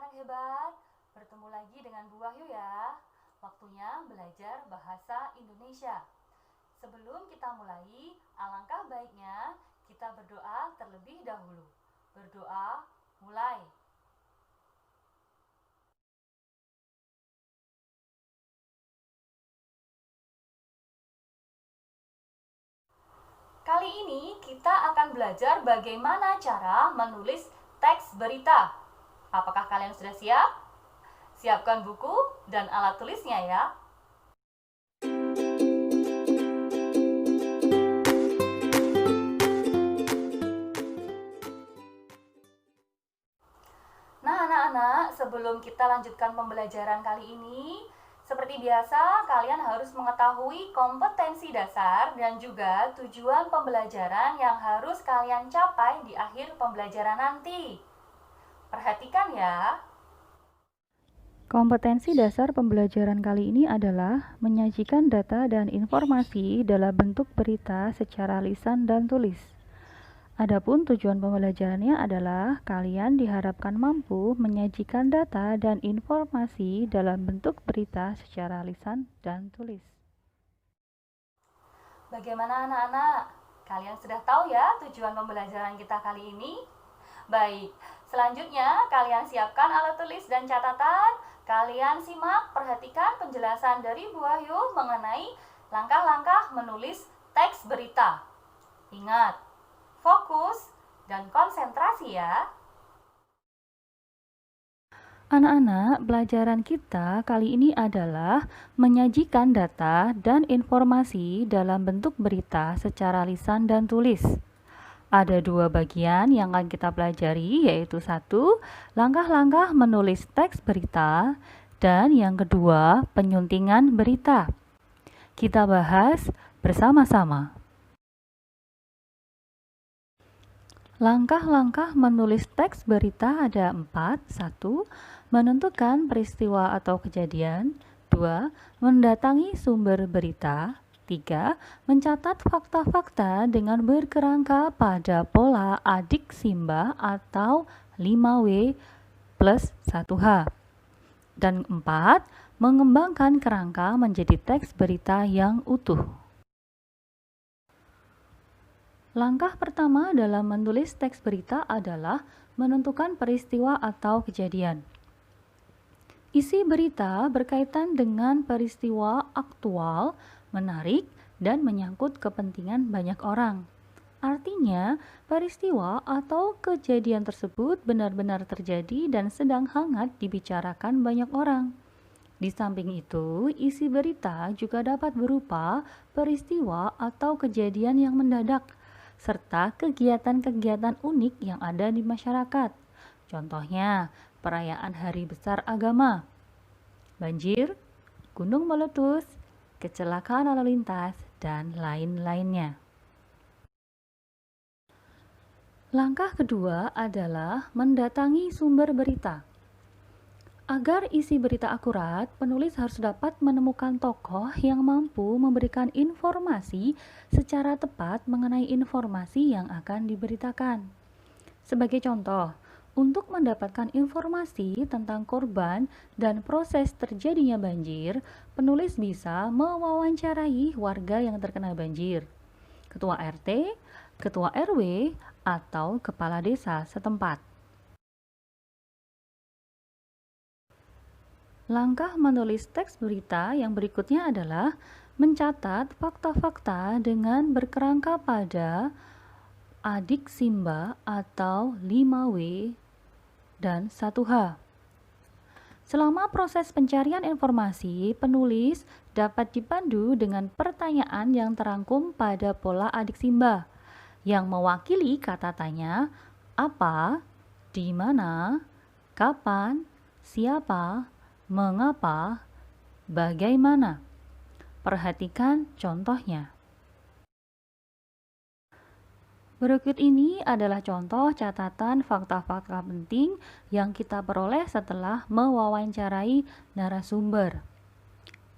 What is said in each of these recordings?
anak-anak hebat, bertemu lagi dengan Bu Wahyu ya. Waktunya belajar bahasa Indonesia. Sebelum kita mulai, alangkah baiknya kita berdoa terlebih dahulu. Berdoa, mulai. Kali ini kita akan belajar bagaimana cara menulis teks berita. Apakah kalian sudah siap? Siapkan buku dan alat tulisnya ya. Nah, anak-anak, sebelum kita lanjutkan pembelajaran kali ini, seperti biasa, kalian harus mengetahui kompetensi dasar dan juga tujuan pembelajaran yang harus kalian capai di akhir pembelajaran nanti. Perhatikan ya. Kompetensi dasar pembelajaran kali ini adalah menyajikan data dan informasi dalam bentuk berita secara lisan dan tulis. Adapun tujuan pembelajarannya adalah kalian diharapkan mampu menyajikan data dan informasi dalam bentuk berita secara lisan dan tulis. Bagaimana anak-anak? Kalian sudah tahu ya tujuan pembelajaran kita kali ini? Baik, selanjutnya kalian siapkan alat tulis dan catatan. Kalian simak, perhatikan penjelasan dari Bu Wahyu mengenai langkah-langkah menulis teks berita. Ingat, fokus dan konsentrasi ya. Anak-anak, pelajaran kita kali ini adalah menyajikan data dan informasi dalam bentuk berita secara lisan dan tulis. Ada dua bagian yang akan kita pelajari, yaitu satu, langkah-langkah menulis teks berita, dan yang kedua, penyuntingan berita. Kita bahas bersama-sama. Langkah-langkah menulis teks berita ada 4. 1. Menentukan peristiwa atau kejadian. 2. Mendatangi sumber berita. 3. Mencatat fakta-fakta dengan berkerangka pada pola adik Simba atau 5W plus 1H. Dan 4. Mengembangkan kerangka menjadi teks berita yang utuh. Langkah pertama dalam menulis teks berita adalah menentukan peristiwa atau kejadian. Isi berita berkaitan dengan peristiwa aktual, menarik, dan menyangkut kepentingan banyak orang. Artinya, peristiwa atau kejadian tersebut benar-benar terjadi dan sedang hangat dibicarakan banyak orang. Di samping itu, isi berita juga dapat berupa peristiwa atau kejadian yang mendadak, serta kegiatan-kegiatan unik yang ada di masyarakat. Contohnya, perayaan hari besar agama, banjir, gunung meletus, kecelakaan lalu lintas, dan lain-lainnya. Langkah kedua adalah mendatangi sumber berita. Agar isi berita akurat, penulis harus dapat menemukan tokoh yang mampu memberikan informasi secara tepat mengenai informasi yang akan diberitakan. Sebagai contoh, untuk mendapatkan informasi tentang korban dan proses terjadinya banjir, penulis bisa mewawancarai warga yang terkena banjir, ketua RT, ketua RW, atau kepala desa setempat. Langkah menulis teks berita yang berikutnya adalah mencatat fakta-fakta dengan berkerangka pada adik Simba atau 5W dan 1H. Selama proses pencarian informasi, penulis dapat dipandu dengan pertanyaan yang terangkum pada pola adik Simba yang mewakili kata tanya apa, di mana, kapan, siapa, mengapa, bagaimana. Perhatikan contohnya. Berikut ini adalah contoh catatan fakta-fakta penting yang kita peroleh setelah mewawancarai narasumber.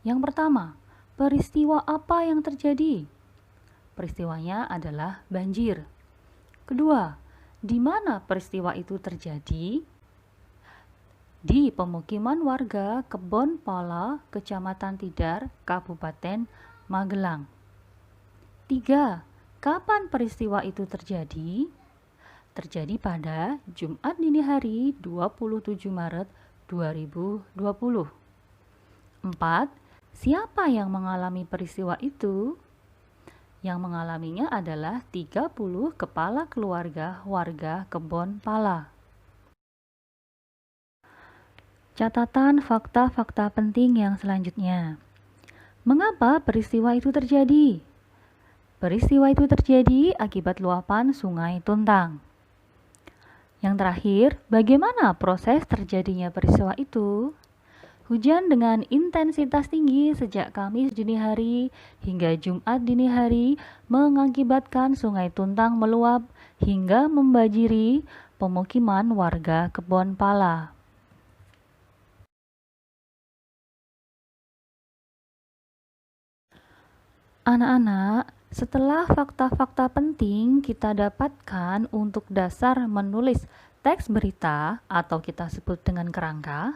Yang pertama, peristiwa apa yang terjadi? Peristiwanya adalah banjir. Kedua, di mana peristiwa itu terjadi? di pemukiman warga Kebon Pala, Kecamatan Tidar, Kabupaten Magelang. 3. Kapan peristiwa itu terjadi? Terjadi pada Jumat dini hari 27 Maret 2020. 4. Siapa yang mengalami peristiwa itu? Yang mengalaminya adalah 30 kepala keluarga warga Kebon Pala. Catatan fakta-fakta penting yang selanjutnya. Mengapa peristiwa itu terjadi? Peristiwa itu terjadi akibat luapan Sungai Tuntang. Yang terakhir, bagaimana proses terjadinya peristiwa itu? Hujan dengan intensitas tinggi sejak Kamis dini hari hingga Jumat dini hari mengakibatkan Sungai Tuntang meluap hingga membanjiri pemukiman warga Kebon Pala. Anak-anak, setelah fakta-fakta penting kita dapatkan untuk dasar menulis teks berita atau kita sebut dengan kerangka,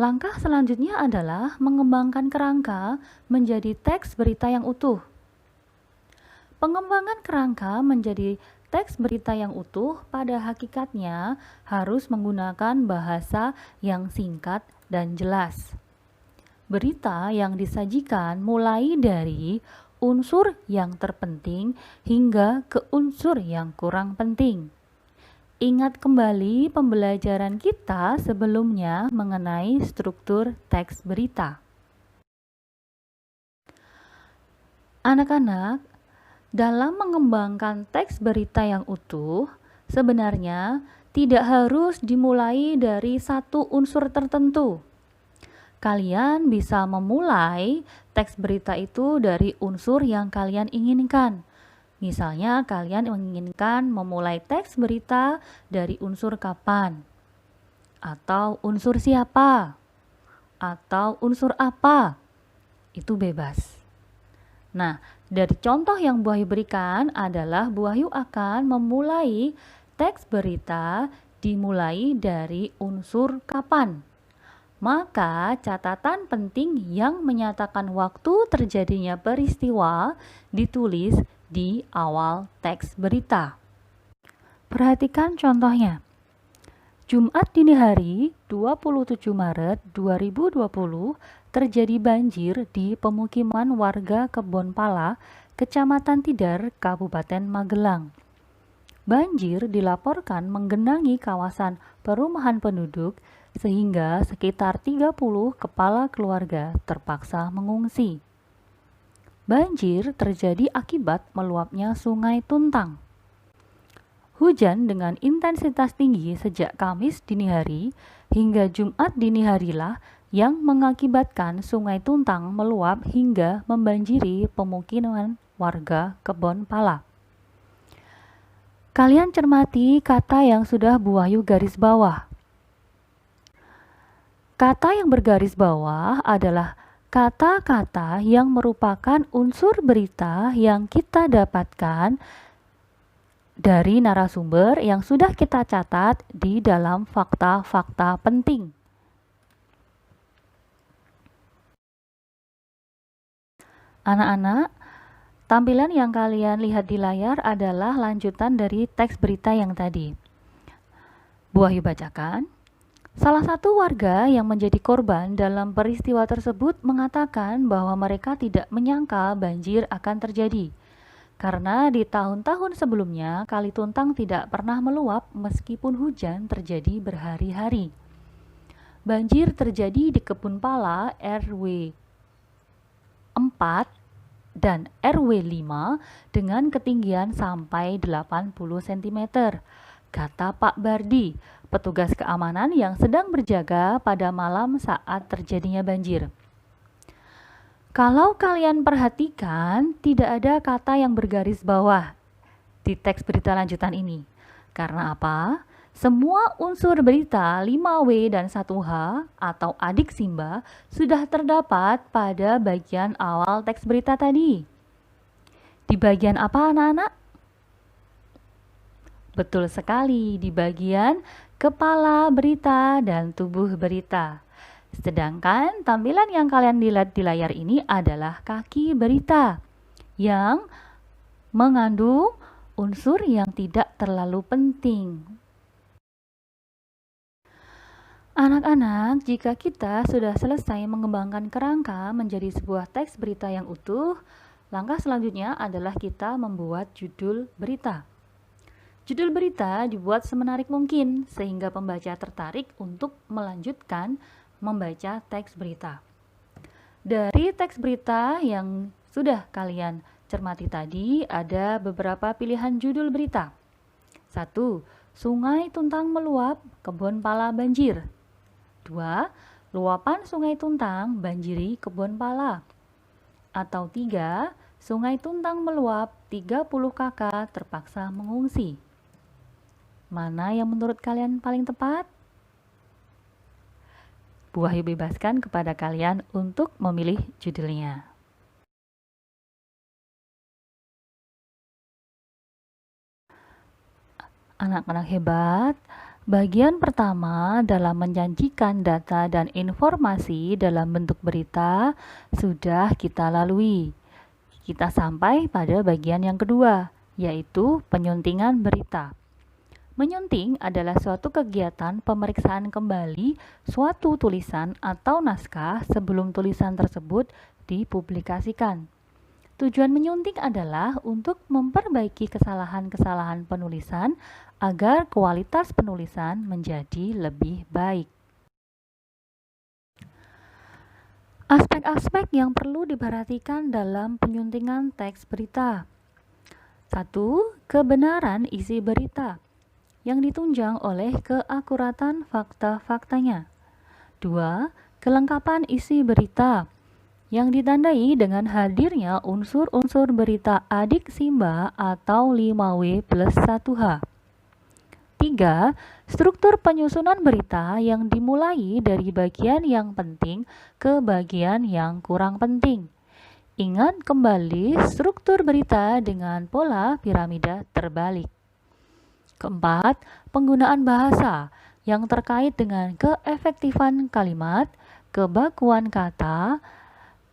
langkah selanjutnya adalah mengembangkan kerangka menjadi teks berita yang utuh. Pengembangan kerangka menjadi teks berita yang utuh pada hakikatnya harus menggunakan bahasa yang singkat dan jelas. Berita yang disajikan mulai dari unsur yang terpenting hingga ke unsur yang kurang penting. Ingat kembali pembelajaran kita sebelumnya mengenai struktur teks berita. Anak-anak, dalam mengembangkan teks berita yang utuh, sebenarnya tidak harus dimulai dari satu unsur tertentu. Kalian bisa memulai teks berita itu dari unsur yang kalian inginkan. Misalnya, kalian menginginkan memulai teks berita dari unsur kapan, atau unsur siapa, atau unsur apa. Itu bebas. Nah, dari contoh yang Bu Wahyu berikan adalah Bu Wahyu akan memulai teks berita dimulai dari unsur kapan. Maka catatan penting yang menyatakan waktu terjadinya peristiwa ditulis di awal teks berita. Perhatikan contohnya. Jumat dini hari 27 Maret 2020 terjadi banjir di pemukiman warga Kebon Pala, Kecamatan Tidar, Kabupaten Magelang. Banjir dilaporkan menggenangi kawasan perumahan penduduk sehingga sekitar 30 kepala keluarga terpaksa mengungsi. Banjir terjadi akibat meluapnya Sungai Tuntang. Hujan dengan intensitas tinggi sejak Kamis dini hari hingga Jumat dini harilah yang mengakibatkan Sungai Tuntang meluap hingga membanjiri pemukiman warga Kebon Pala. Kalian cermati kata yang sudah Bu Wahyu garis bawah. Kata yang bergaris bawah adalah kata-kata yang merupakan unsur berita yang kita dapatkan dari narasumber yang sudah kita catat di dalam fakta-fakta penting. Anak-anak, tampilan yang kalian lihat di layar adalah lanjutan dari teks berita yang tadi. Bu Wahyu bacakan. Salah satu warga yang menjadi korban dalam peristiwa tersebut mengatakan bahwa mereka tidak menyangka banjir akan terjadi. Karena di tahun-tahun sebelumnya Kali Tuntang tidak pernah meluap meskipun hujan terjadi berhari-hari. Banjir terjadi di Kebun Pala RW 4 dan RW 5 dengan ketinggian sampai 80 cm, kata Pak Bardi, petugas keamanan yang sedang berjaga pada malam saat terjadinya banjir. Kalau kalian perhatikan, tidak ada kata yang bergaris bawah di teks berita lanjutan ini. Karena apa? Semua unsur berita 5W dan 1H atau adik Simba sudah terdapat pada bagian awal teks berita tadi. Di bagian apa anak-anak? Betul sekali, di bagian kepala berita, dan tubuh berita. Sedangkan tampilan yang kalian lihat di layar ini adalah kaki berita yang mengandung unsur yang tidak terlalu penting. Anak-anak, jika kita sudah selesai mengembangkan kerangka menjadi sebuah teks berita yang utuh, langkah selanjutnya adalah kita membuat judul berita. Judul berita dibuat semenarik mungkin sehingga pembaca tertarik untuk melanjutkan membaca teks berita. Dari teks berita yang sudah kalian cermati tadi, ada beberapa pilihan judul berita. 1. Sungai Tuntang meluap, kebun pala banjir. 2. Luapan Sungai Tuntang banjiri kebun pala. Atau 3. Sungai Tuntang meluap, 30 kakak terpaksa mengungsi. Mana yang menurut kalian paling tepat? Bu Wahyu bebaskan kepada kalian untuk memilih judulnya. Anak-anak hebat, bagian pertama dalam menjanjikan data dan informasi dalam bentuk berita sudah kita lalui. Kita sampai pada bagian yang kedua, yaitu penyuntingan berita. Menyunting adalah suatu kegiatan pemeriksaan kembali suatu tulisan atau naskah sebelum tulisan tersebut dipublikasikan. Tujuan menyunting adalah untuk memperbaiki kesalahan-kesalahan penulisan agar kualitas penulisan menjadi lebih baik. Aspek-aspek yang perlu diperhatikan dalam penyuntingan teks berita. 1. Kebenaran isi berita yang ditunjang oleh keakuratan fakta-faktanya. 2. Kelengkapan isi berita yang ditandai dengan hadirnya unsur-unsur berita adik Simba atau 5W+1H. 3. Struktur penyusunan berita yang dimulai dari bagian yang penting ke bagian yang kurang penting. Ingat kembali struktur berita dengan pola piramida terbalik. 4. Penggunaan bahasa yang terkait dengan keefektifan kalimat, kebakuan kata,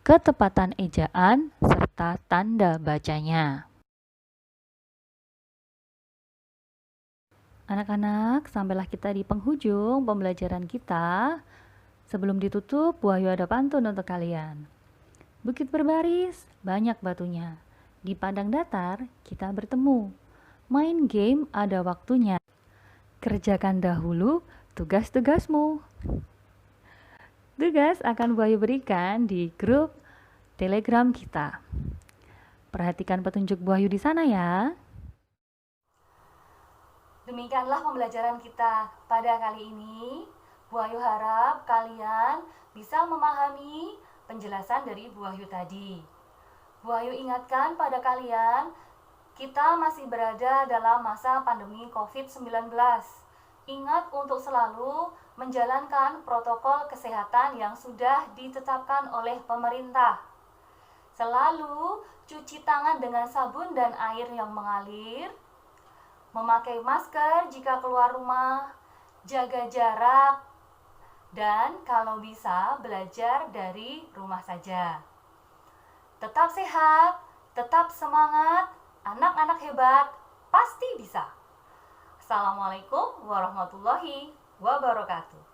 ketepatan ejaan, serta tanda bacanya. Anak-anak, sampailah kita di penghujung pembelajaran kita. Sebelum ditutup, Bu Wahyu ada pantun untuk kalian. Bukit berbaris, banyak batunya. Di padang datar, kita bertemu. Main game ada waktunya. Kerjakan dahulu tugas-tugasmu. Tugas akan Bu Wahyu berikan di grup Telegram kita. Perhatikan petunjuk Bu Wahyu di sana ya. Demikianlah pembelajaran kita pada kali ini. Bu Wahyu harap kalian bisa memahami penjelasan dari Bu Wahyu tadi. Bu Wahyu ingatkan pada kalian, kita masih berada dalam masa pandemi COVID-19. Ingat untuk selalu menjalankan protokol kesehatan yang sudah ditetapkan oleh pemerintah. Selalu cuci tangan dengan sabun dan air yang mengalir. Memakai masker jika keluar rumah. Jaga jarak. Dan kalau bisa belajar dari rumah saja. Tetap sehat, tetap semangat. Anak-anak hebat pasti bisa. Assalamualaikum warahmatullahi wabarakatuh.